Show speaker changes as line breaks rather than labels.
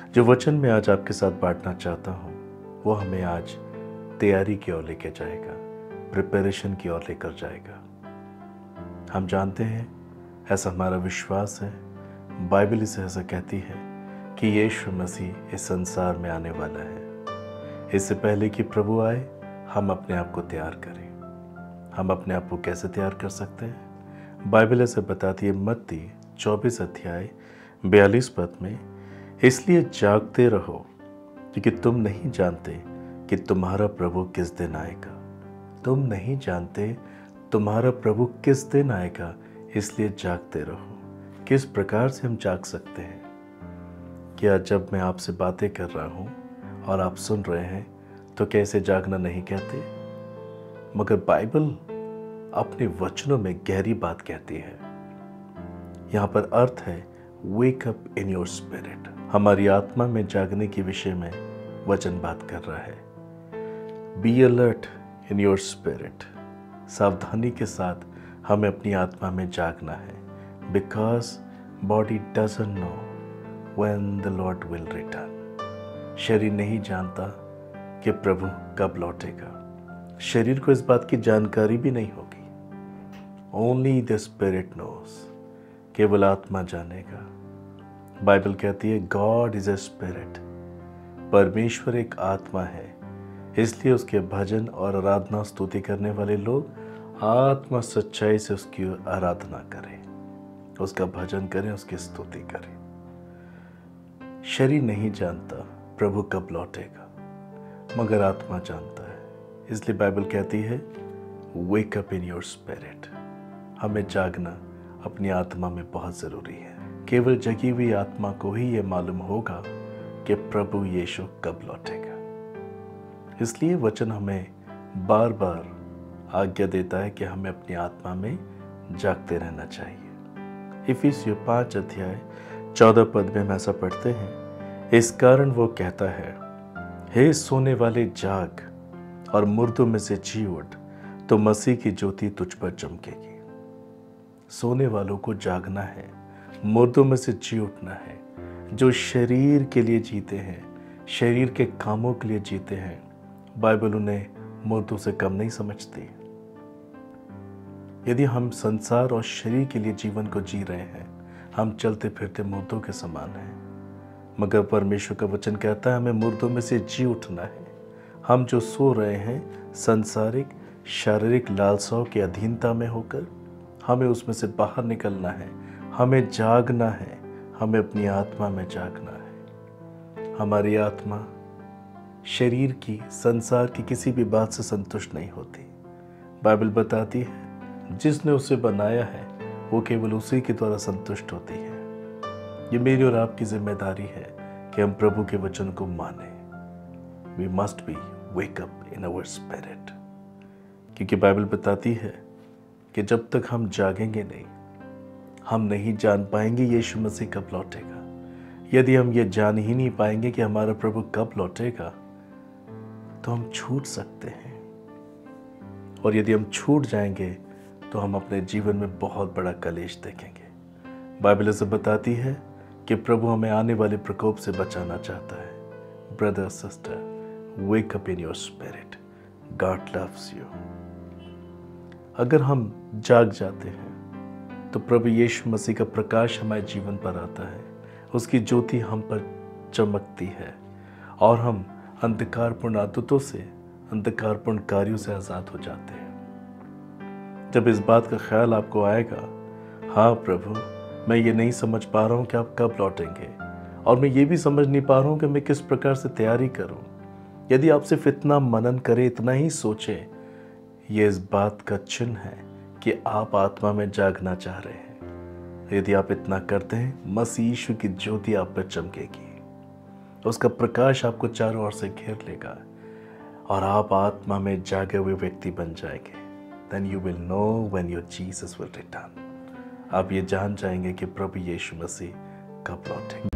जो वचन मैं आज आपके साथ बांटना चाहता हूँ वो हमें आज तैयारी की ओर लेकर जाएगा, प्रिपरेशन की ओर लेकर जाएगा। हम जानते हैं, ऐसा हमारा विश्वास है, बाइबल इसे ऐसा कहती है कि यीशु मसीह इस संसार में आने वाला है। इससे पहले कि प्रभु आए हम अपने आप को तैयार करें। हम अपने आप को कैसे तैयार कर सकते हैं? बाइबल ऐसे बताती है मत्ती 24 अध्याय 42 पद में, इसलिए जागते रहो क्योंकि तुम नहीं जानते कि तुम्हारा प्रभु किस दिन आएगा। तुम नहीं जानते तुम्हारा प्रभु किस दिन आएगा, इसलिए जागते रहो। किस प्रकार से हम जाग सकते हैं? क्या जब मैं आपसे बातें कर रहा हूँ और आप सुन रहे हैं तो कैसे जागना नहीं कहते? मगर बाइबल अपने वचनों में गहरी बात कहती है। यहाँ पर अर्थ है वेक अप इन योर स्पिरिट। हमारी आत्मा में जागने के विषय में वचन बात कर रहा है। Be alert in your spirit. सावधानी के साथ हमें अपनी आत्मा में जागना है। Because body doesn't know when the Lord will return. शरीर नहीं जानता कि प्रभु कब लौटेगा। शरीर को इस बात की जानकारी भी नहीं होगी। Only the spirit knows. केवल आत्मा जानेगा। बाइबल कहती है गॉड इज अ स्पिरिट। परमेश्वर एक आत्मा है, इसलिए उसके भजन और आराधना स्तुति करने वाले लोग आत्मा सच्चाई से उसकी आराधना करें, उसका भजन करें, उसकी स्तुति करें। शरीर नहीं जानता प्रभु कब लौटेगा, मगर आत्मा जानता है। इसलिए बाइबल कहती है वेक अप इन योर स्पिरिट। हमें जागना अपनी आत्मा में बहुत ज़रूरी है। केवल जगी हुई आत्मा को ही ये मालूम होगा कि प्रभु यीशु कब लौटेगा। इसलिए वचन हमें बार बार आज्ञा देता है कि हमें अपनी आत्मा में जागते रहना चाहिए। इफिसियों 5 अध्याय 14 पद में हम ऐसा पढ़ते हैं, इस कारण वो कहता है, हे सोने वाले जाग और मुर्दों में से जी उठ, तो मसीह की ज्योति तुझ पर चमकेगी। सोने वालों को जागना है, मुर्दों में से जी उठना है। जो शरीर के लिए जीते हैं, शरीर के कामों के लिए जीते हैं, बाइबल उन्हें मुर्दों से कम नहीं समझती। यदि हम संसार और शरीर के लिए जीवन को जी रहे हैं, हम चलते फिरते मुर्दों के समान हैं। मगर परमेश्वर का वचन कहता है हमें मुर्दों में से जी उठना है। हम जो सो रहे हैं सांसारिक शारीरिक लालसाओं की अधीनता में होकर, हमें उसमें से बाहर निकलना है। हमें जागना है, हमें अपनी आत्मा में जागना है। हमारी आत्मा शरीर की, संसार की किसी भी बात से संतुष्ट नहीं होती। बाइबल बताती है जिसने उसे बनाया है वो केवल उसी के द्वारा संतुष्ट होती है। ये मेरी और आपकी जिम्मेदारी है कि हम प्रभु के वचन को माने। We must be wake up in our spirit. क्योंकि बाइबल बताती है कि जब तक हम जागेंगे नहीं, हम नहीं जान पाएंगे यीशु मसीह कब लौटेगा। यदि हम ये जान ही नहीं पाएंगे कि हमारा प्रभु कब लौटेगा, तो हम छूट सकते हैं। और यदि हम छूट जाएंगे तो हम अपने जीवन में बहुत बड़ा कलेश देखेंगे। बाइबल से बताती है कि प्रभु हमें आने वाले प्रकोप से बचाना चाहता है। Brother sister, wake up in your spirit. God loves you. अगर हम जाग जाते हैं तो प्रभु यीशु मसीह का प्रकाश हमारे जीवन पर आता है, उसकी ज्योति हम पर चमकती है और हम अंधकारपूर्ण आदतों से, अंधकारपूर्ण कार्यों से आज़ाद हो जाते हैं। जब इस बात का ख्याल आपको आएगा, हाँ प्रभु, मैं ये नहीं समझ पा रहा हूँ कि आप कब लौटेंगे, और मैं ये भी समझ नहीं पा रहा हूँ कि मैं किस प्रकार से तैयारी करूँ। यदि आप सिर्फ इतना मनन करें, इतना ही सोचें, ये इस बात का चिन्ह है कि आप आत्मा में जागना चाह रहे हैं। यदि आप इतना करते हैं, मसीह यीशु की ज्योति आप पर चमकेगी, उसका प्रकाश आपको चारों ओर से घेर लेगा और आप आत्मा में जागे हुए व्यक्ति बन जाएंगे। Then you will know when your Jesus will return. आप ये जान जाएंगे कि प्रभु यीशु मसीह कब लौटेंगे।